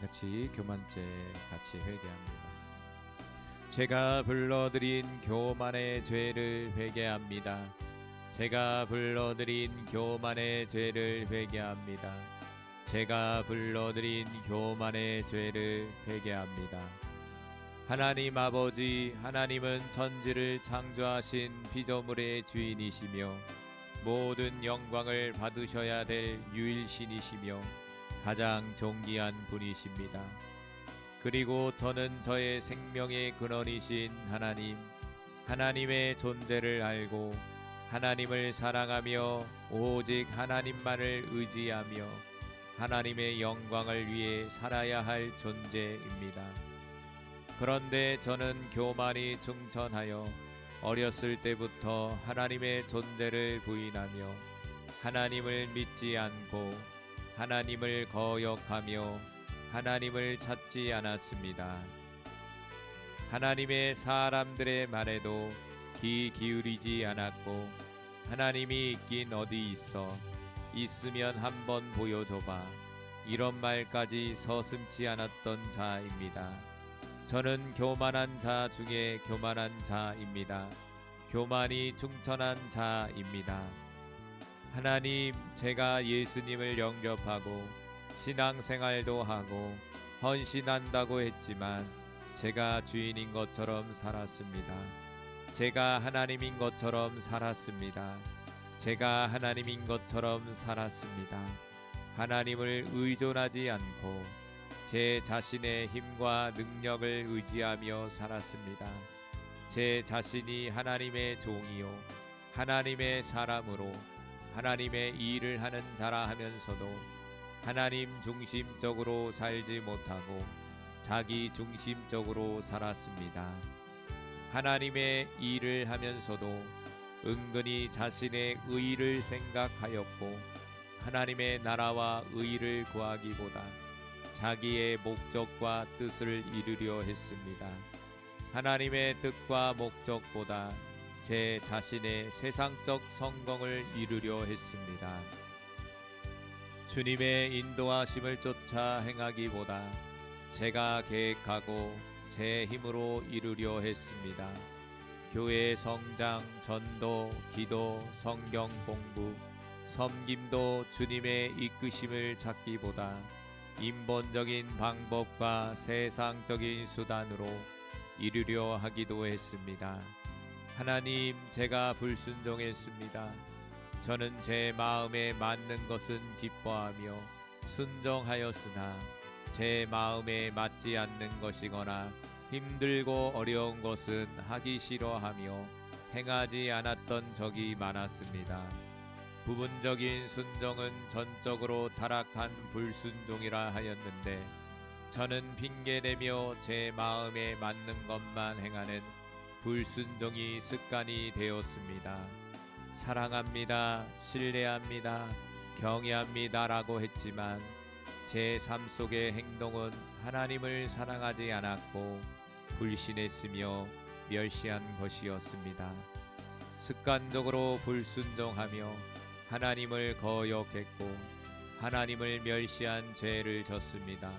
같이 교만죄 같이 회개합니다. 제가 불러드린 교만의 죄를 회개합니다. 제가 불러드린 교만의 죄를 회개합니다. 제가 불러드린 교만의 죄를 회개합니다. 하나님 아버지, 하나님은 천지를 창조하신 피조물의 주인이시며 모든 영광을 받으셔야 될 유일신이시며 가장 존귀한 분이십니다. 그리고 저는 저의 생명의 근원이신 하나님, 하나님의 존재를 알고 하나님을 사랑하며 오직 하나님만을 의지하며 하나님의 영광을 위해 살아야 할 존재입니다. 그런데 저는 교만이 충천하여 어렸을 때부터 하나님의 존재를 부인하며 하나님을 믿지 않고 하나님을 거역하며 하나님을 찾지 않았습니다. 하나님의 사람들의 말에도 귀 기울이지 않았고 하나님이 있긴 어디 있어? 있으면 한번 보여줘봐. 이런 말까지 서슴지 않았던 자입니다. 저는 교만한 자 중에 교만한 자입니다. 교만이 충천한 자입니다. 하나님, 제가 예수님을 영접하고 신앙생활도 하고 헌신한다고 했지만 제가 주인인 것처럼 살았습니다. 제가 하나님인 것처럼 살았습니다. 제가 하나님인 것처럼 살았습니다. 하나님을 의존하지 않고 제 자신의 힘과 능력을 의지하며 살았습니다. 제 자신이 하나님의 종이요 하나님의 사람으로 하나님의 일을 하는 자라 하면서도 하나님 중심적으로 살지 못하고 자기 중심적으로 살았습니다. 하나님의 일을 하면서도 은근히 자신의 의를 생각하였고 하나님의 나라와 의를 구하기보다 자기의 목적과 뜻을 이루려 했습니다. 하나님의 뜻과 목적보다 제 자신의 세상적 성공을 이루려 했습니다. 주님의 인도하심을 쫓아 행하기보다 제가 계획하고 제 힘으로 이루려 했습니다. 교회 성장, 전도, 기도, 성경 공부, 섬김도 주님의 이끄심을 찾기보다 인본적인 방법과 세상적인 수단으로 이루려 하기도 했습니다. 하나님, 제가 불순종했습니다. 저는 제 마음에 맞는 것은 기뻐하며 순종하였으나 제 마음에 맞지 않는 것이거나 힘들고 어려운 것은 하기 싫어하며 행하지 않았던 적이 많았습니다. 부분적인 순종은 전적으로 타락한 불순종이라 하였는데 저는 핑계대며 제 마음에 맞는 것만 행하는 불순종이 습관이 되었습니다. 사랑합니다, 신뢰합니다, 경외합니다라고 했지만 제 삶 속의 행동은 하나님을 사랑하지 않았고 불신했으며 멸시한 것이었습니다. 습관적으로 불순종하며 하나님을 거역했고 하나님을 멸시한 죄를 졌습니다.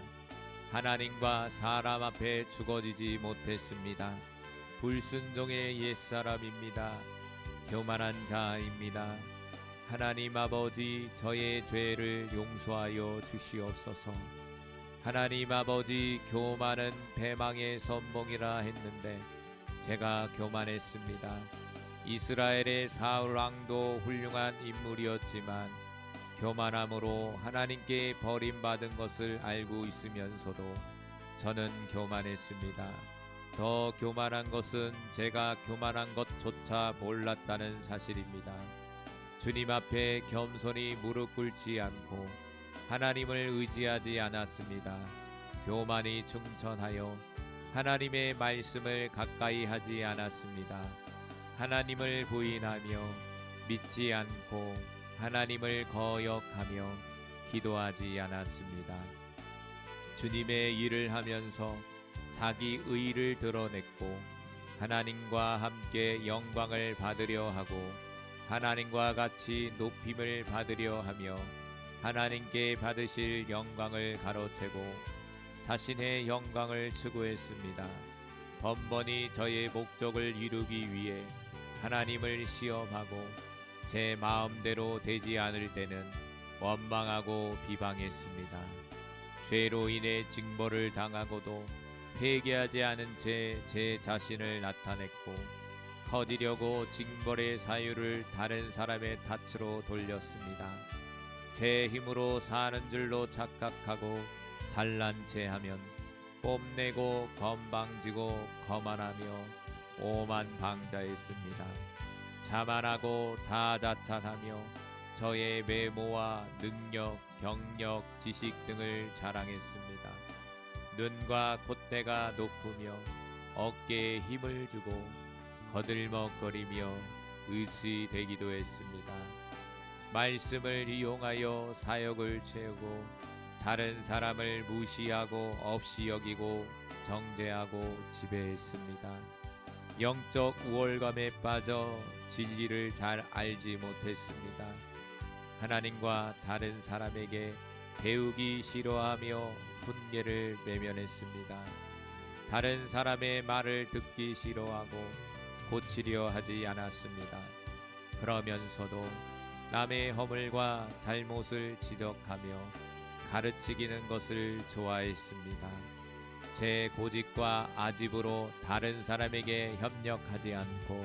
하나님과 사람 앞에 죽어지지 못했습니다. 불순종의 옛사람입니다. 교만한 자입니다. 하나님 아버지, 저의 죄를 용서하여 주시옵소서. 하나님 아버지, 교만은 패망의 선봉이라 했는데 제가 교만했습니다. 이스라엘의 사울 왕도 훌륭한 인물이었지만 교만함으로 하나님께 버림받은 것을 알고 있으면서도 저는 교만했습니다. 더 교만한 것은 제가 교만한 것조차 몰랐다는 사실입니다. 주님 앞에 겸손히 무릎 꿇지 않고 하나님을 의지하지 않았습니다. 교만이 충천하여 하나님의 말씀을 가까이 하지 않았습니다. 하나님을 부인하며 믿지 않고 하나님을 거역하며 기도하지 않았습니다. 주님의 일을 하면서 자기 의를 드러냈고 하나님과 함께 영광을 받으려 하고 하나님과 같이 높임을 받으려 하며 하나님께 받으실 영광을 가로채고 자신의 영광을 추구했습니다. 번번이 저의 목적을 이루기 위해 하나님을 시험하고 제 마음대로 되지 않을 때는 원망하고 비방했습니다. 죄로 인해 징벌을 당하고도 회개하지 않은 채 제 자신을 나타냈고 커지려고 징벌의 사유를 다른 사람의 탓으로 돌렸습니다. 제 힘으로 사는 줄로 착각하고 잘난 체하면 뽐내고 건방지고 거만하며 오만방자했습니다. 자만하고 자자찬하며 저의 메모와 능력, 경력, 지식 등을 자랑했습니다. 눈과 콧대가 높으며 어깨에 힘을 주고 거들먹거리며 의시되기도 했습니다. 말씀을 이용하여 사역을 채우고 다른 사람을 무시하고 없이 여기고 정죄하고 지배했습니다. 영적 우월감에 빠져 진리를 잘 알지 못했습니다. 하나님과 다른 사람에게 배우기 싫어하며 훈계를 외면했습니다. 다른 사람의 말을 듣기 싫어하고 고치려 하지 않았습니다. 그러면서도 남의 허물과 잘못을 지적하며 가르치기는 것을 좋아했습니다. 제 고집과 아집으로 다른 사람에게 협력하지 않고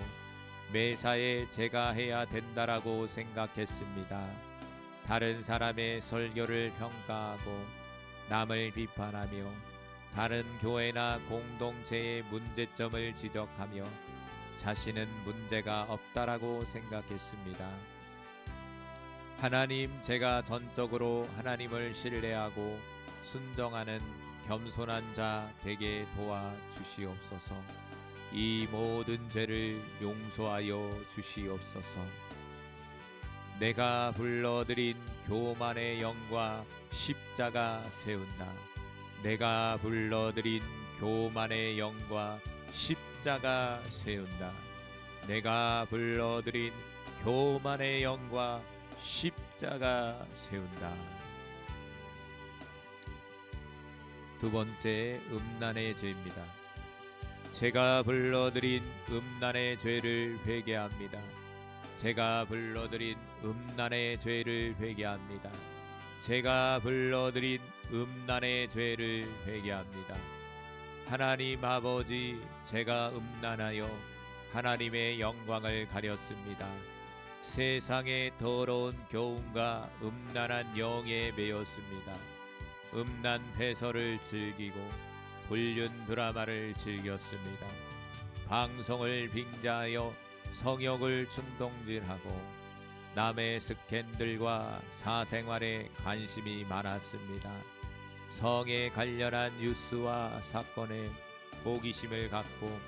매사에 제가 해야 된다라고 생각했습니다. 다른 사람의 설교를 평가하고 남을 비판하며 다른 교회나 공동체의 문제점을 지적하며 자신은 문제가 없다라고 생각했습니다. 하나님, 제가 전적으로 하나님을 신뢰하고 순종하는 겸손한 자 되게 도와주시옵소서. 이 모든 죄를 용서하여 주시옵소서. 내가 불러드린 교만의 영과 십자가 세운다. 내가 불러드린 교만의 영과 십자가 세운다. 내가 불러드린 교만의 영과 십자가 세운다. 두 번째, 음란의 죄입니다. 제가 불러드린 음란의 죄를 회개합니다. 제가 불러드린 음란의 죄를 회개합니다. 제가 불러드린 음란의 죄를 회개합니다. 하나님 아버지, 제가 음란하여 하나님의 영광을 가렸습니다. 세상의 더러운 교훈과 음란한 영에 매였습니다. 음란 배설을 즐기고 불륜 드라마를 즐겼습니다. 방송을 빙자하여 성욕을 충동질하고 남의 스캔들과 사생활에 관심이 많았습니다. 성에 관련한 뉴스와 사건에 호기심을 갖고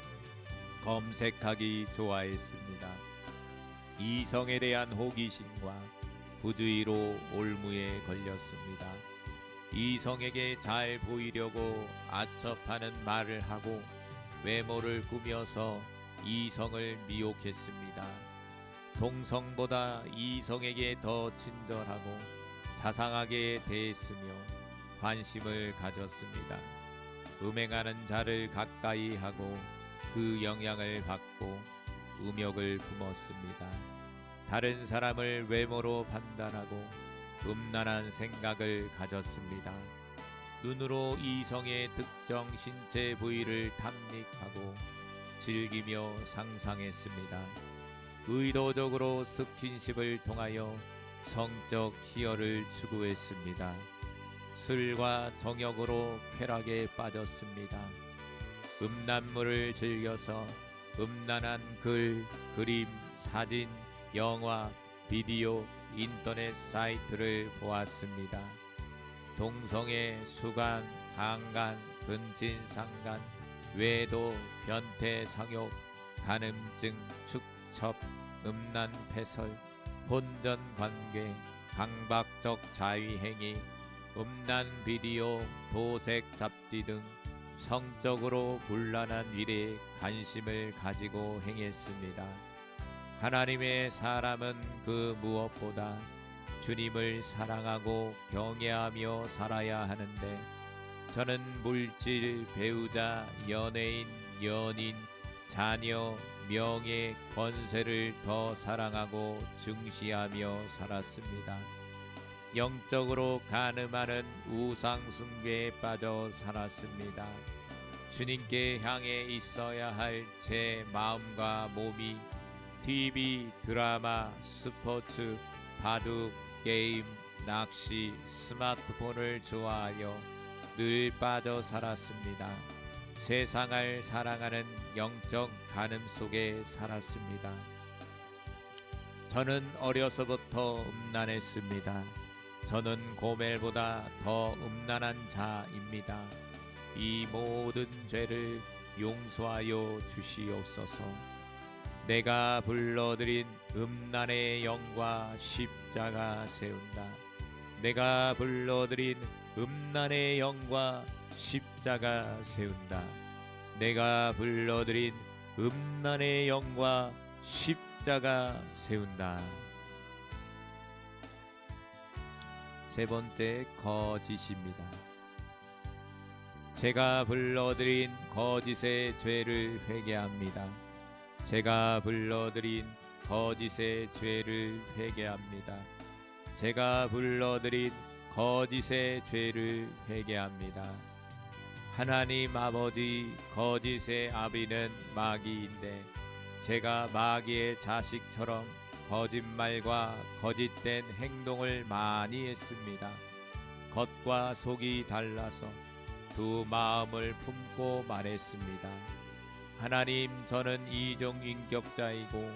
검색하기 좋아했습니다. 이성에 대한 호기심과 부주의로 올무에 걸렸습니다. 이성에게 잘 보이려고 아첩하는 말을 하고 외모를 꾸며서 이성을 미혹했습니다. 동성보다 이성에게 더 친절하고 자상하게 대했으며 관심을 가졌습니다. 음행하는 자를 가까이 하고 그 영향을 받고 음욕을 품었습니다. 다른 사람을 외모로 판단하고 음란한 생각을 가졌습니다. 눈으로 이성의 특정 신체 부위를 탐닉하고 즐기며 상상했습니다. 의도적으로 스킨십을 통하여 성적 희열을 추구했습니다. 술과 정욕으로 쾌락에 빠졌습니다. 음란물을 즐겨서 음란한 글, 그림, 사진, 영화, 비디오, 인터넷 사이트를 보았습니다. 동성애, 수간, 강간, 근친상간, 외도, 변태, 성욕, 간음증, 축첩, 음란 패설, 혼전관계, 강박적 자위행위, 음란 비디오, 도색 잡지 등 성적으로 곤란한 일에 관심을 가지고 행했습니다. 하나님의 사람은 그 무엇보다 주님을 사랑하고 경외하며 살아야 하는데 저는 물질, 배우자, 연예인, 연인, 자녀, 명예, 권세를 더 사랑하고 중시하며 살았습니다. 영적으로 가늠하는 우상 숭배에 빠져 살았습니다. 주님께 향해 있어야 할 제 마음과 몸이 TV, 드라마, 스포츠, 바둑, 게임, 낚시, 스마트폰을 좋아하여 늘 빠져 살았습니다. 세상을 사랑하는 영적 간음 속에 살았습니다. 저는 어려서부터 음란했습니다. 저는 고멜보다 더 음란한 자입니다. 이 모든 죄를 용서하여 주시옵소서. 내가 불러드린 음란의 영과 십자가 세운다. 내가 불러드린 음란의 영과 십자가 세운다. 내가 불러드린 음란의 영과 십자가 세운다. 세 번째, 거짓입니다. 제가 불러드린 거짓의 죄를 회개합니다. 제가 불러드린 거짓의 죄를 회개합니다. 제가 불러드린 거짓의 죄를 회개합니다. 하나님 아버지, 거짓의 아비는 마귀인데 제가 마귀의 자식처럼 거짓말과 거짓된 행동을 많이 했습니다. 겉과 속이 달라서 두 마음을 품고 말했습니다. 하나님, 저는 이중인격자이고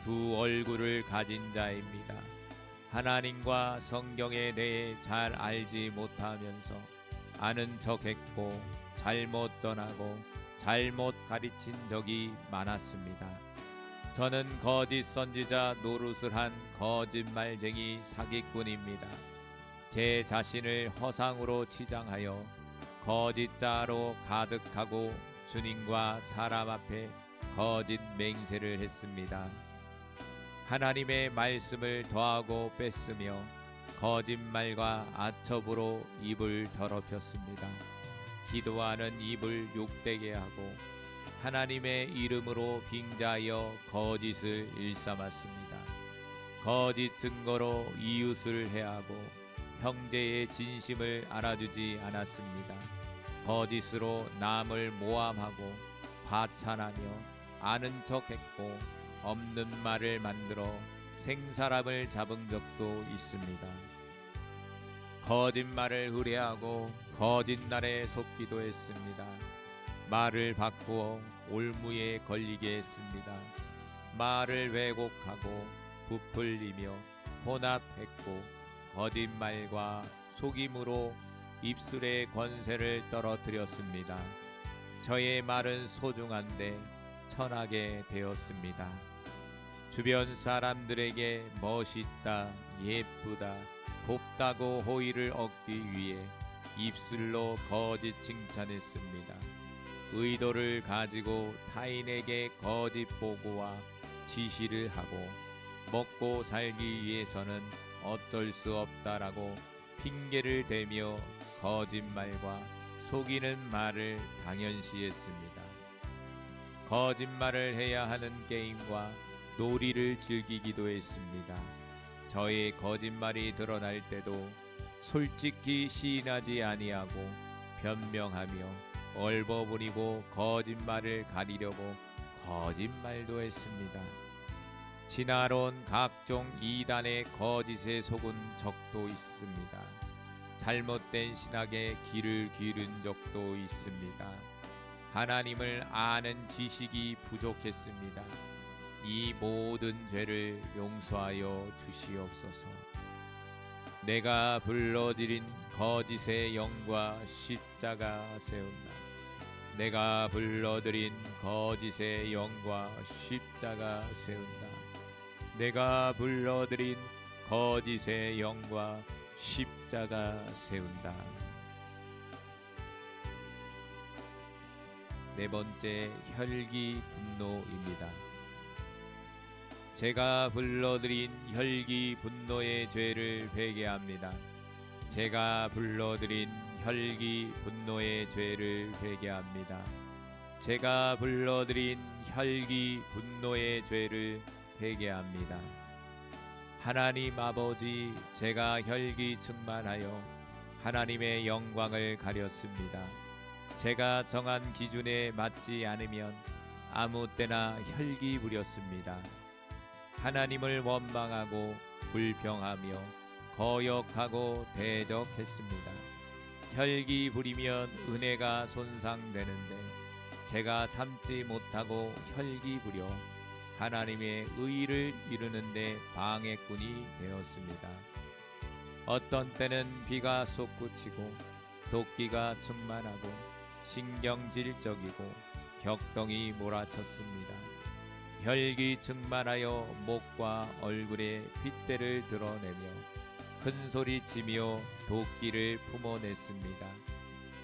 두 얼굴을 가진 자입니다. 하나님과 성경에 대해 잘 알지 못하면서 아는 척했고 잘못 전하고 잘못 가르친 적이 많았습니다. 저는 거짓 선지자 노릇을 한 거짓말쟁이 사기꾼입니다. 제 자신을 허상으로 치장하여 거짓자로 가득하고 주님과 사람 앞에 거짓 맹세를 했습니다. 하나님의 말씀을 더하고 뺐으며 거짓말과 아첩으로 입을 더럽혔습니다. 기도하는 입을 욕되게 하고 하나님의 이름으로 빙자하여 거짓을 일삼았습니다. 거짓 증거로 이웃을 해하고 형제의 진심을 알아주지 않았습니다. 거짓으로 남을 모함하고 과찬하며 아는 척했고 없는 말을 만들어 생사람을 잡은 적도 있습니다. 거짓말을 의뢰하고 거짓날에 속기도 했습니다. 말을 바꾸어 올무에 걸리게 했습니다. 말을 왜곡하고 부풀리며 혼합했고 거짓말과 속임으로 입술의 권세를 떨어뜨렸습니다. 저의 말은 소중한데 천하게 되었습니다. 주변 사람들에게 멋있다, 예쁘다, 곱다고 호의를 얻기 위해 입술로 거짓 칭찬했습니다. 의도를 가지고 타인에게 거짓 보고와 지시를 하고 먹고 살기 위해서는 어쩔 수 없다라고 핑계를 대며 거짓말과 속이는 말을 당연시했습니다. 거짓말을 해야 하는 게임과 놀이를 즐기기도 했습니다. 저의 거짓말이 드러날 때도 솔직히 시인하지 아니하고 변명하며 얼버무리고 거짓말을 가리려고 거짓말도 했습니다. 지나온 각종 이단의 거짓에 속은 적도 있습니다. 잘못된 신학에 귀를 기울인 적도 있습니다. 하나님을 아는 지식이 부족했습니다. 이 모든 죄를 용서하여 주시옵소서. 내가 불러드린 거짓의 영과 십자가 세운다. 내가 불러드린 거짓의 영과 십자가 세운다. 내가 불러드린 거짓의 영과 십자가 세운다. 네 번째, 혈기 분노입니다. 제가 불러드린 혈기 분노의 죄를 회개합니다. 제가 불러드린 혈기 분노의 죄를 회개합니다. 제가 불러드린 혈기 분노의 죄를 회개합니다. 하나님 아버지, 제가 혈기 충만하여 하나님의 영광을 가렸습니다. 제가 정한 기준에 맞지 않으면 아무 때나 혈기 부렸습니다. 하나님을 원망하고 불평하며 거역하고 대적했습니다. 혈기 부리면 은혜가 손상되는데 제가 참지 못하고 혈기 부려 하나님의 의를 이루는데 방해꾼이 되었습니다. 어떤 때는 비가 솟구치고 도끼가 충만하고 신경질적이고 격동이 몰아쳤습니다. 혈기 충만하여 목과 얼굴에 핏대를 드러내며 큰 소리치며 도끼를 품어냈습니다.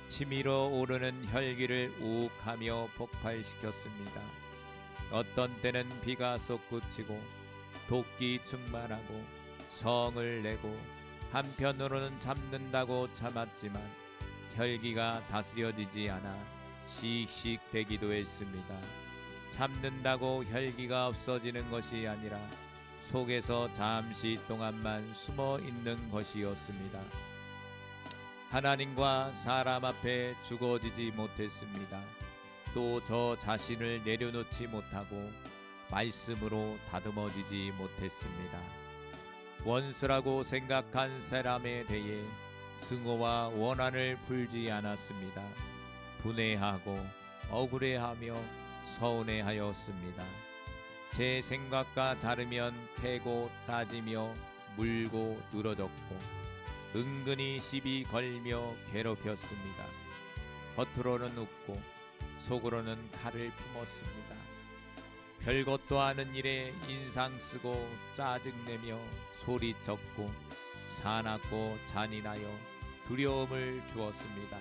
치밀어 오르는 혈기를 우욱하며 폭발시켰습니다. 어떤 때는 비가 솟구치고 도끼 충만하고 성을 내고 한편으로는 참는다고 참았지만 혈기가 다스려지지 않아 씩씩대기도 했습니다. 참는다고 혈기가 없어지는 것이 아니라 속에서 잠시 동안만 숨어 있는 것이었습니다. 하나님과 사람 앞에 죽어지지 못했습니다. 또 저 자신을 내려놓지 못하고 말씀으로 다듬어지지 못했습니다. 원수라고 생각한 사람에 대해 증오와 원한을 풀지 않았습니다. 분해하고 억울해하며 서운해하였습니다. 제 생각과 다르면 캐고 따지며 물고 늘어졌고 은근히 시비 걸며 괴롭혔습니다. 겉으로는 웃고 속으로는 칼을 품었습니다. 별것도 아닌 일에 인상 쓰고 짜증내며 소리쳤고 사납고 잔인하여 두려움을 주었습니다.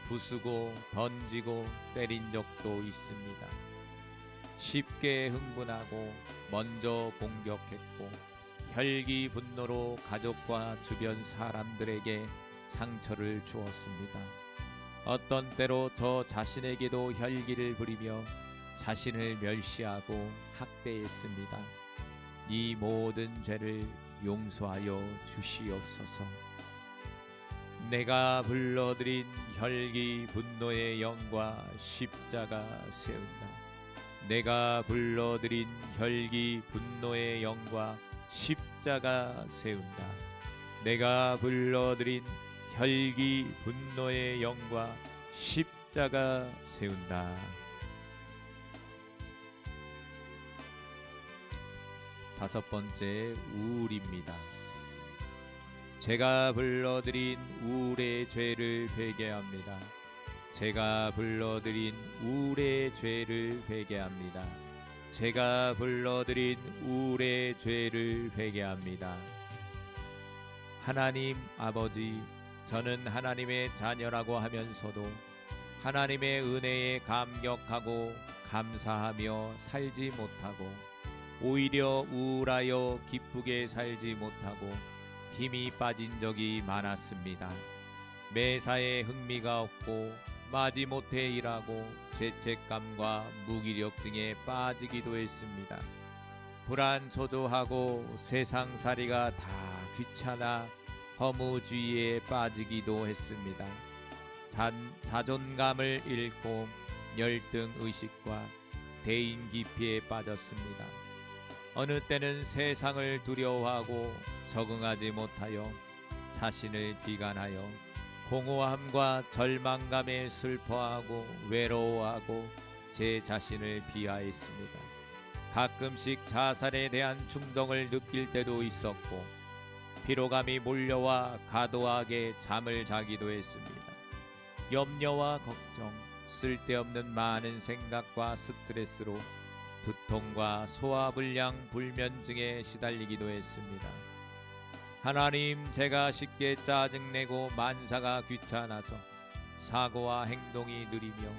부수고 던지고 때린 적도 있습니다. 쉽게 흥분하고 먼저 공격했고 혈기 분노로 가족과 주변 사람들에게 상처를 주었습니다. 어떤 때로 저 자신에게도 혈기를 부리며 자신을 멸시하고 학대했습니다. 이 모든 죄를 용서하여 주시옵소서. 내가 불러드린 혈기 분노의 영과 십자가 세운다. 내가 불러드린 혈기 분노의 영과 십자가 세운다. 내가 불러드린 혈기 분노의 영과 십자가 세운다. 다섯 번째, 우울입니다. 제가 불러드린 우울의 죄를 회개합니다. 제가 불러드린 우울의 죄를 회개합니다. 제가 불러드린 우울의 죄를 회개합니다. 하나님 아버지, 저는 하나님의 자녀라고 하면서도 하나님의 은혜에 감격하고 감사하며 살지 못하고 오히려 우울하여 기쁘게 살지 못하고 힘이 빠진 적이 많았습니다. 매사에 흥미가 없고 마지못해 일하고 죄책감과 무기력증에 빠지기도 했습니다. 불안초조하고 세상살이가 다 귀찮아 허무주의에 빠지기도 했습니다. 자존감을 잃고 열등의식과 대인기피에 빠졌습니다. 어느 때는 세상을 두려워하고 적응하지 못하여 자신을 비관하여 공허함과 절망감에 슬퍼하고 외로워하고 제 자신을 비하했습니다. 가끔씩 자살에 대한 충동을 느낄 때도 있었고 피로감이 몰려와 과도하게 잠을 자기도 했습니다. 염려와 걱정, 쓸데없는 많은 생각과 스트레스로 두통과 소화불량 불면증에 시달리기도 했습니다. 하나님, 제가 쉽게 짜증내고 만사가 귀찮아서 사고와 행동이 느리며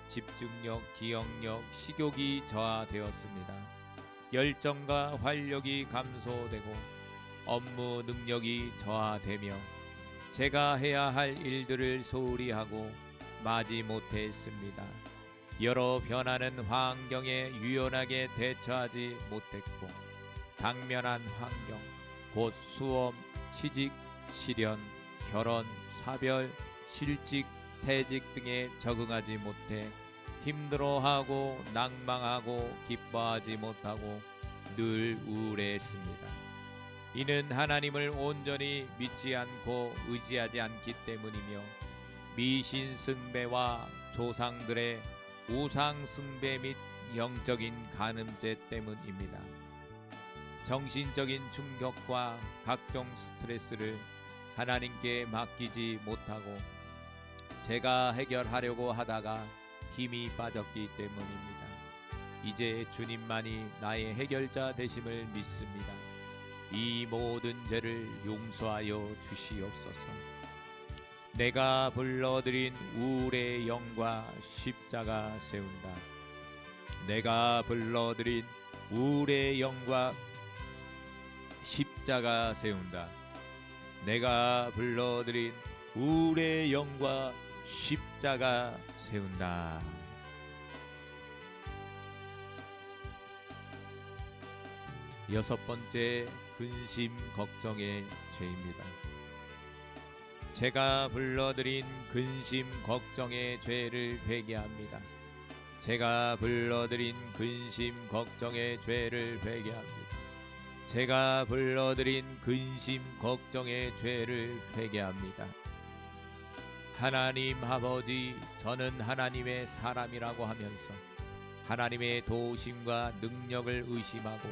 집중력, 기억력, 식욕이 저하되었습니다. 열정과 활력이 감소되고 업무 능력이 저하되며 제가 해야 할 일들을 소홀히 하고 마지 못했습니다. 여러 변하는 환경에 유연하게 대처하지 못했고 당면한 환경, 곧 수험, 취직, 실현, 결혼, 사별, 실직, 퇴직 등에 적응하지 못해 힘들어하고 낭망하고 기뻐하지 못하고 늘 우울했습니다. 이는 하나님을 온전히 믿지 않고 의지하지 않기 때문이며 미신 숭배와 조상들의 우상 숭배 및 영적인 간음죄 때문입니다. 정신적인 충격과 각종 스트레스를 하나님께 맡기지 못하고 제가 해결하려고 하다가 힘이 빠졌기 때문입니다. 이제 주님만이 나의 해결자 되심을 믿습니다. 이 모든 죄를 용서하여 주시옵소서. 내가 불러드린 우울의 영과 십자가 세운다. 내가 불러드린 우울의 영과 십자가 세운다. 내가 불러드린 우울의 영과 십자가 세운다. 여섯 번째, 근심 걱정의 죄입니다. 제가 불러드린 근심 걱정의 죄를 회개합니다. 제가 불러드린 근심 걱정의 죄를 회개합니다. 제가 불러드린 근심 걱정의 죄를 회개합니다. 하나님 아버지, 저는 하나님의 사람이라고 하면서 하나님의 도우심과 능력을 의심하고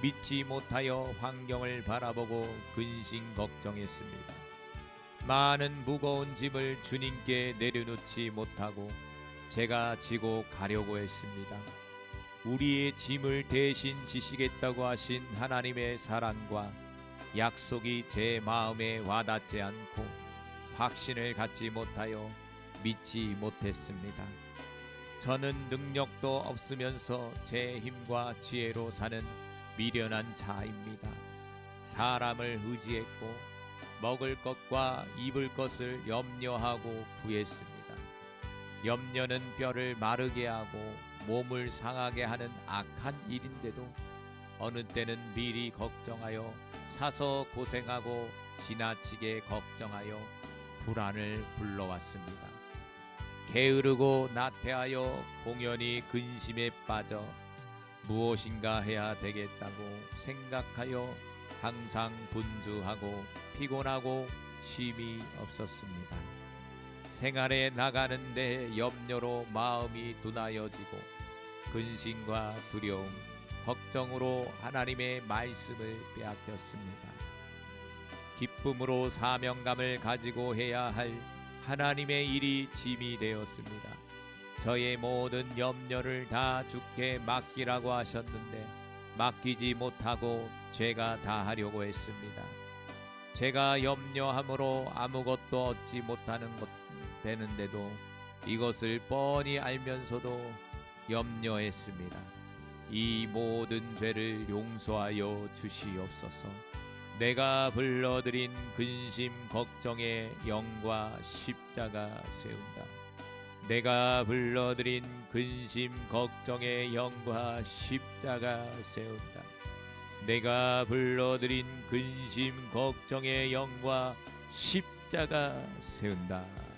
믿지 못하여 환경을 바라보고 근심 걱정했습니다. 많은 무거운 짐을 주님께 내려놓지 못하고 제가 지고 가려고 했습니다. 우리의 짐을 대신 지시겠다고 하신 하나님의 사랑과 약속이 제 마음에 와닿지 않고 확신을 갖지 못하여 믿지 못했습니다. 저는 능력도 없으면서 제 힘과 지혜로 사는 미련한 자입니다. 사람을 의지했고 먹을 것과 입을 것을 염려하고 구했습니다. 염려는 뼈를 마르게 하고 몸을 상하게 하는 악한 일인데도 어느 때는 미리 걱정하여 사서 고생하고 지나치게 걱정하여 불안을 불러왔습니다. 게으르고 나태하여 공연히 근심에 빠져 무엇인가 해야 되겠다고 생각하여 항상 분주하고 피곤하고 쉼이 없었습니다. 생활에 나가는데 염려로 마음이 둔하여지고 근심과 두려움, 걱정으로 하나님의 말씀을 빼앗겼습니다. 기쁨으로 사명감을 가지고 해야 할 하나님의 일이 짐이 되었습니다. 저의 모든 염려를 다 주께 맡기라고 하셨는데 맡기지 못하고 제가 다 하려고 했습니다. 제가 염려함으로 아무것도 얻지 못하는 것 되는데도 이것을 뻔히 알면서도 염려했습니다. 이 모든 죄를 용서하여 주시옵소서. 내가 불러드린 근심 걱정의 영과 십자가 세운다. 내가 불러드린 근심 걱정의 영과 십자가 세운다. 내가 불러드린 근심 걱정의 영과 십자가 세운다.